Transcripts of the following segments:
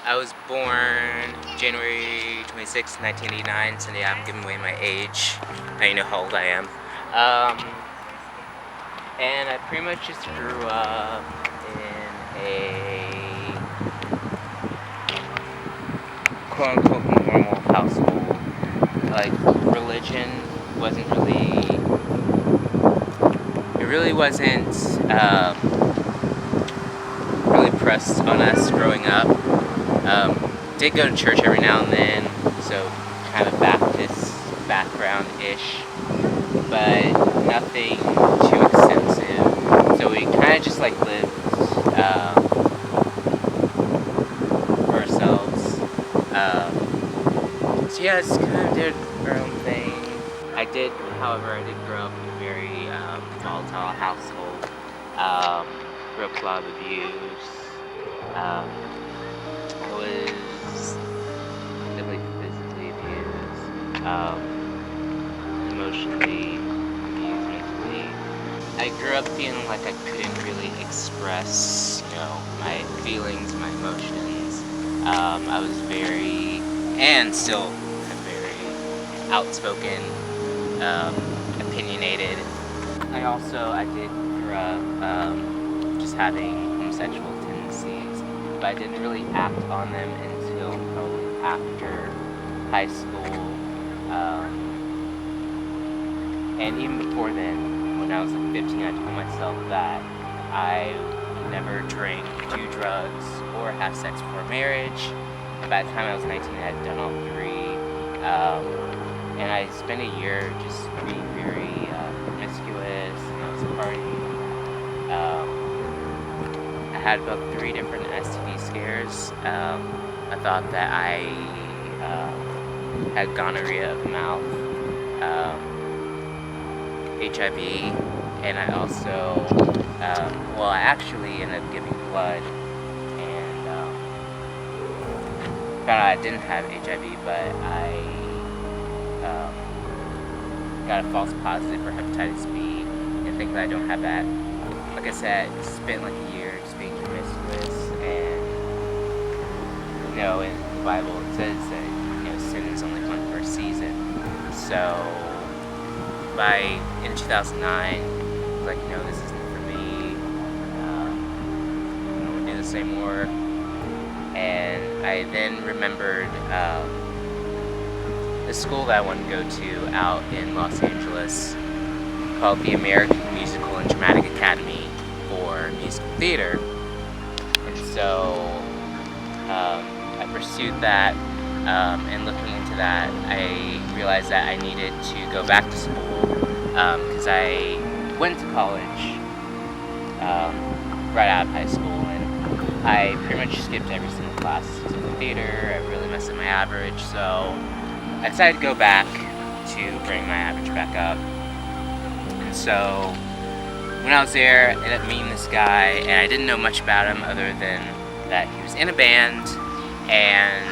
I was born January 26, 1989, so yeah, I'm giving away my age. Now you know how old I am. And I pretty much just grew up in a quote-unquote normal household. Like, religion wasn't really, it really wasn't really pressed on us growing up. Did go to church every now and then, so kind of Baptist background-ish, but nothing too extensive. So we kind of just like lived for ourselves. So yeah, just kind of did our own thing. However, I did grow up in a very volatile household. Grew up with a lot of abuse. I was definitely physically abused, emotionally abused, mentally. I grew up feeling like I couldn't really express, my feelings, my emotions. I was very, and still am very outspoken, opinionated. I did grow up just having homosexual tendencies, but I didn't really act on them until probably after high school, and even before then, when I was like 15, I told myself that I would never drink, do drugs, or have sex before marriage. And by the time I was 19, I had done all three, and I spent a year just being very promiscuous, and I was partying. I had about 3 different STD scares. I thought that I had gonorrhea of the mouth, HIV, and I also, I actually ended up giving blood, and found out I didn't have HIV, but I got a false positive for hepatitis B, and think that I don't have that. Like I said, spent like a year just being promiscuous, and in the Bible it says that sin is only fun for a season. So in 2009, I was like, this isn't for me. I don't want to do this anymore. And I then remembered the school that I wanted to go to out in Los Angeles, called the American Musical and Dramatic Academy for Musical Theater. And so I pursued that, and looking into that, I realized that I needed to go back to school, because I went to college right out of high school, and I pretty much skipped every single class to the theater. I really messed up my average, so I decided to go back to bring my average back up. And so when I was there, I ended up meeting this guy, and I didn't know much about him other than that he was in a band, and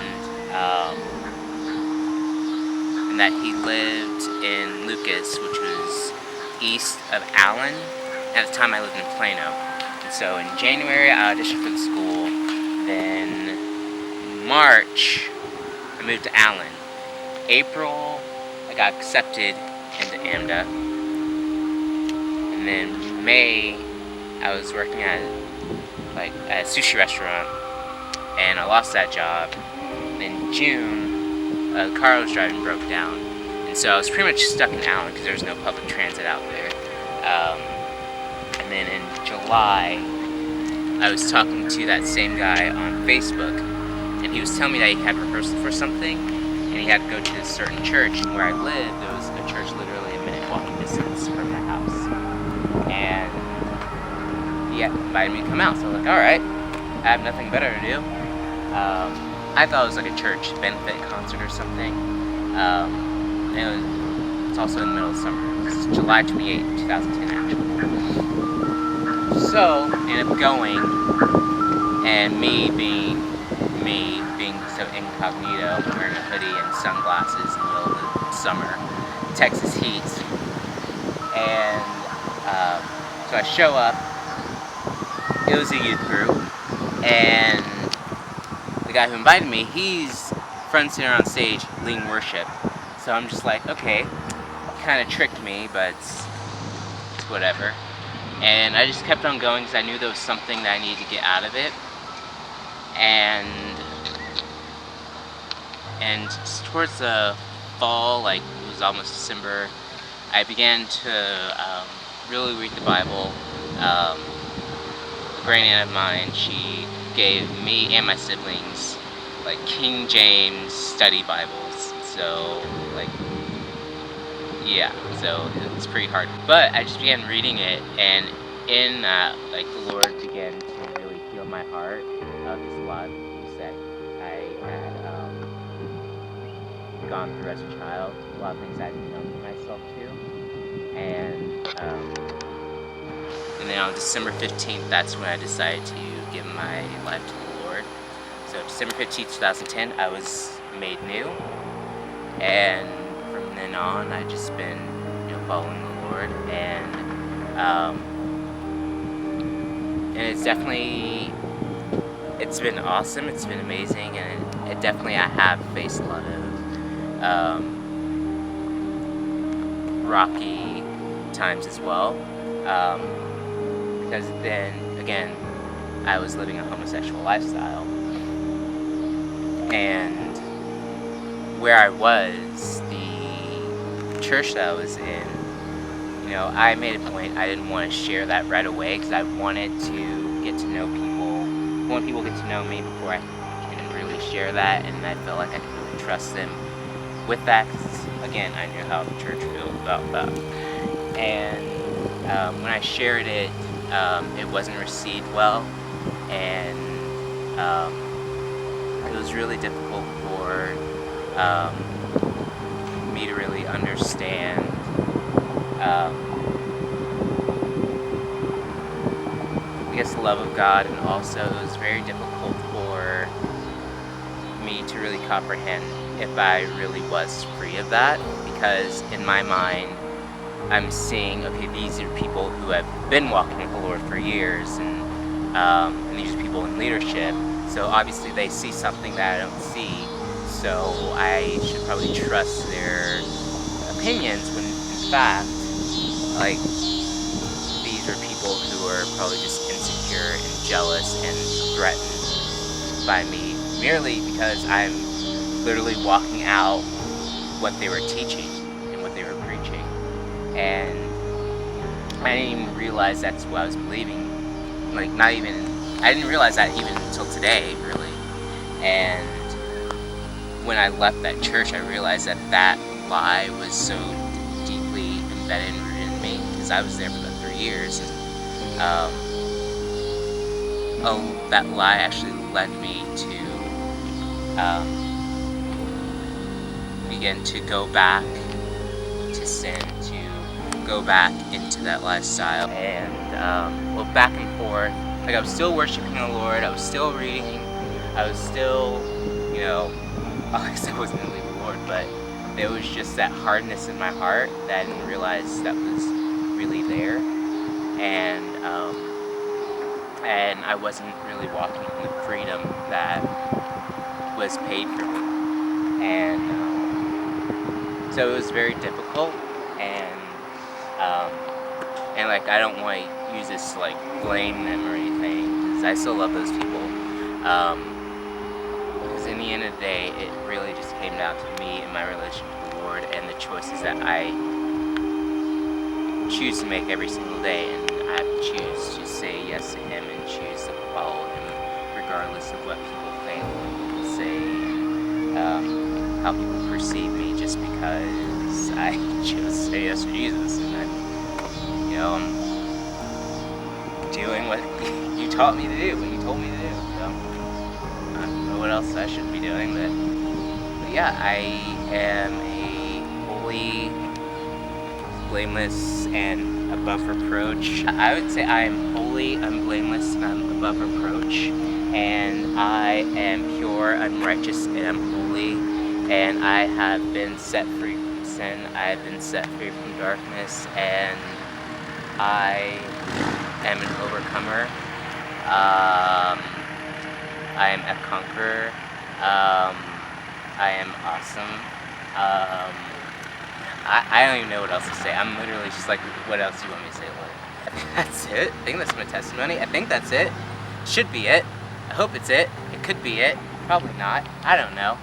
that he lived in Lucas, which was east of Allen. At the time, I lived in Plano. And so in January, I auditioned for the school. Then March, I moved to Allen. April, I got accepted into AMDA. And then May, I was working at a sushi restaurant, and I lost that job. And in June, the car I was driving broke down, and so I was pretty much stuck in Allen because there was no public transit out there. And then in July, I was talking to that same guy on Facebook, and he was telling me that he had rehearsal for something, and he had to go to this certain church. And where I lived, there was a church literally a minute walking distance from my house, and he invited me to come out. So I was like, alright, I have nothing better to do. I thought it was like a church benefit concert or something. It's also in the middle of summer. This is July 28th, 2010 actually. So, I ended up going, and me being so incognito, wearing a hoodie and sunglasses in the middle of the summer, Texas heat. And so I show up. It was a youth group, and the guy who invited me, he's front and center on stage leading worship. So I'm just like, okay, kind of tricked me, but it's whatever. And I just kept on going because I knew there was something that I needed to get out of it. And towards the fall, like it was almost December, I began to really read the Bible. A great aunt of mine, she gave me and my siblings like King James study Bibles. So like, yeah, so it's pretty hard. But I just began reading it, and in that, like, the Lord began to really heal my heart of just a lot of things that I had gone through as a child, a lot of things I didn't know myself to. And then on December 15th, that's when I decided to give my life to the Lord. So December 15th, 2010, I was made new. And from then on, I've just been, following the Lord. And it's been awesome, it's been amazing, and I have faced a lot of rocky times as well, because then again I was living a homosexual lifestyle, and where I was, the church that I was in, I made a point I didn't want to share that right away because I wanted to get to know people. I want people to get to know me before I can really share that, and I felt like I could really trust them with that. 'Cause, again, I knew how the church felt about that. And when I shared it, it wasn't received well, and it was really difficult for me to really understand I guess the love of God, and also it was very difficult for me to really comprehend if I really was free of that, because in my mind I'm seeing, okay, these are people who have been walking with the Lord for years, and these are people in leadership, so obviously they see something that I don't see, so I should probably trust their opinions, when in fact, like, these are people who are probably just insecure and jealous and threatened by me, merely because I'm literally walking out what they were teaching and what they were preaching. And I didn't even realize that's what I was believing. Like, I didn't realize that even until today, really. And when I left that church, I realized that that lie was so deeply embedded and rooted in me, because I was there for about 3 years. And, that lie actually led me to begin to go back to sin, to go back into that lifestyle, and back and forth. Like, I was still worshiping the Lord, I was still reading, I was still, obviously I wasn't going to leave the Lord, but there was just that hardness in my heart that I didn't realize that was really there, and I wasn't really walking in the freedom that was paid for me, and so it was very difficult, and like, I don't want to use this to like blame them or anything, because I still love those people, because in the end of the day, it really just came down to me and my relationship with the Lord, and the choices that I choose to make every single day, and I have to choose to say yes to Him and choose to follow Him, regardless of what people think, what people say, and how people perceive me, just because I chose to say yes to Jesus, and I'm doing what you taught me to do, what you told me to do. So I don't know what else I should be doing, but yeah, I am a holy, blameless, and above reproach. I would say I am holy, I'm blameless, and I'm above reproach, and I am pure, I'm righteous, and I'm holy, and I have been set free from sin, I have been set free from darkness, and I am an overcomer. I am a conqueror. I am awesome. I don't even know what else to say. I'm literally just like, what else do you want me to say, Lord? That's it. I think that's my testimony. I think that's it. Should be it. I hope it's it. It could be it. Probably not. I don't know.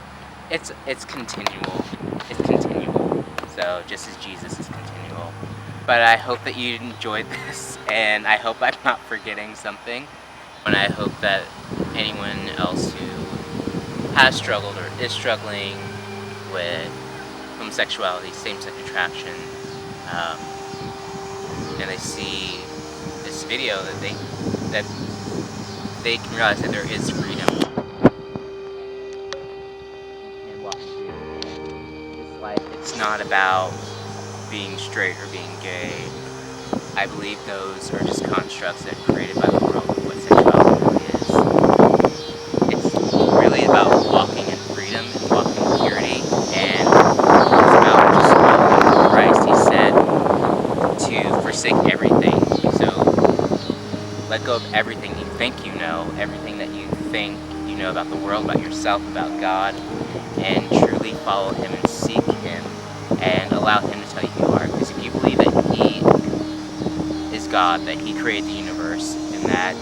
It's continual. It's continual. So just as Jesus is continual. But I hope that you enjoyed this, and I hope I'm not forgetting something. And I hope that anyone else who has struggled or is struggling with homosexuality, same-sex attraction, and they see this video, that they can realize that there is freedom in walking through this life. It's not about being straight or being gay. I believe those are just constructs that are created by the world of what sexuality really is. It's really about walking in freedom and walking in purity, and it's about just following Christ. He said to forsake everything. So let go of everything you think you know, everything that you think you know about the world, about yourself, about God, and truly follow Him and seek Him and allow Him to tell you who you are. Because if you believe that He is God, that He created the universe, and that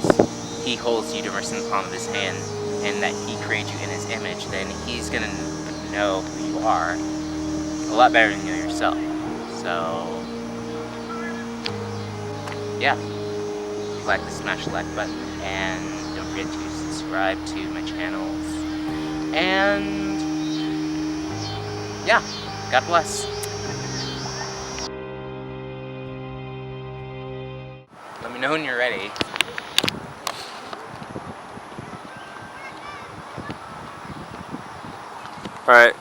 He holds the universe in the palm of His hand, and that He created you in His image, then He's going to know who you are a lot better than you know yourself. So, yeah. If you like to smash the like button, and don't forget to subscribe to my channels. And, yeah. God bless. Let me know when you're ready. Alright.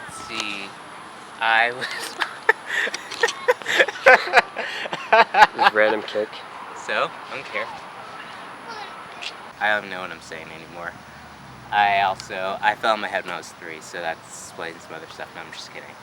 Let's see. I was... Just random kick. So, I don't care. I don't know what I'm saying anymore. I fell on my head when I was 3, so that explains some other stuff. No, I'm just kidding.